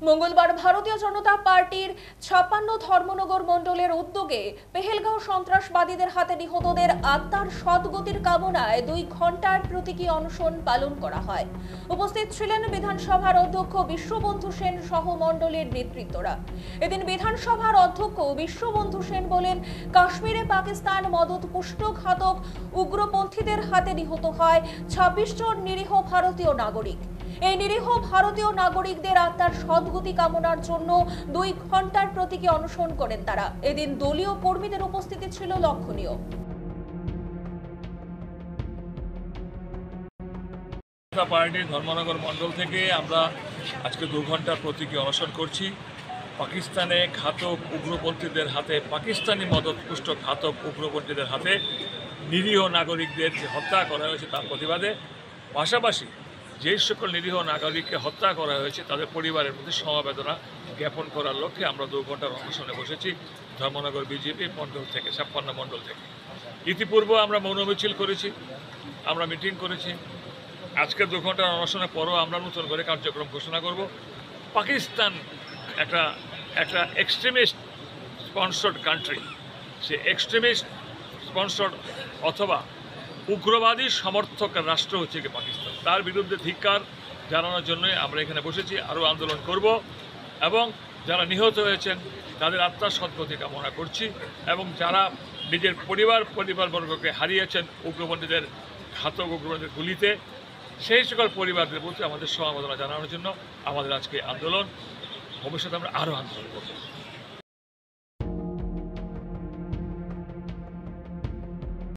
মঙ্গলবার ভারতীয় জনতা পার্টির ৫৬ ধর্মনগর মণ্ডলের উদ্যোগে পেহেলগাঁও সন্ত্রাসবাদীদের হাতে নিহতদের আত্মার সদ্গতির কামনায় ২ ঘণ্টার প্রতীকী অনশন পালন করা হয়। উপস্থিত ছিলেন বিধানসভার অধ্যক্ষ বিশ্ববন্ধু সেন সহ মণ্ডলের নেতৃত্বরা। এদিন বিধানসভার অধ্যক্ষ বিশ্ববন্ধু সেন বলেন, কাশ্মীরে পাকিস্তান মদত পুষ্টঘাতক উগ্রপন্থীদের হাতে নিহত হয় ২৬ জন নিরীহ ভারতীয় নাগরিক। এই নিরীহ ভারতীয় নাগরিকদের আত্মার সদ্গতি কামনার জন্য ২ ঘণ্টার প্রতীকী অনশন করেন তারা। এদিন দলীয় কর্মীদের উপস্থিতি ছিল লক্ষণীয়। পার্টির ধর্মনগর মণ্ডল থেকে আমরা আজকে ২ ঘণ্টার প্রতীকী অনশন করছি। পাকিস্তানে ঘাতক উগ্রপন্থীদের হাতে, পাকিস্তানি মদতপুষ্ট ঘাতক উগ্রপন্থীদের হাতে নিরীহ নাগরিকদের যে হত্যা করা হয়েছে তার প্রতিবাদে, পাশাপাশি যেই সকল নিরীহ নাগরিককে হত্যা করা হয়েছে তাদের পরিবারের প্রতি সমবেদনা জ্ঞাপন করার লক্ষ্যে আমরা ২ ঘণ্টার অনশনে বসেছি ধর্মনগর বিজেপি মণ্ডল থেকে, ৫৬ মণ্ডল থেকে। ইতিপূর্বে আমরা মৌন মিছিল করেছি, আমরা মিটিং করেছি। আজকে ২ ঘণ্টার অনশনের পরও আমরা নতুন করে কার্যক্রম ঘোষণা করব। পাকিস্তান একটা এক্সট্রিমিস্ট স্পন্সর্ড কান্ট্রি, সে এক্সট্রিমিস্ট স্পন্সর্ড অথবা উগ্রবাদী সমর্থক রাষ্ট্র হচ্ছে কি পাকিস্তান। তার বিরুদ্ধে ধিক্কার জানানোর জন্যই আমরা এখানে বসেছি, আরও আন্দোলন করব এবং যারা নিহত হয়েছেন তাদের আত্মার সদ্গতি কামনা করছি এবং যারা নিজের পরিবারবর্গকে হারিয়েছেন উগ্রপন্থীদের ঘাতক উগ্রপন্থীদের গুলিতে, সেই সকল পরিবারদের প্রতি আমাদের সমবেদনা জানানোর জন্য আমাদের আজকে আন্দোলন। ভবিষ্যতে আমরা আরও আন্দোলন করব।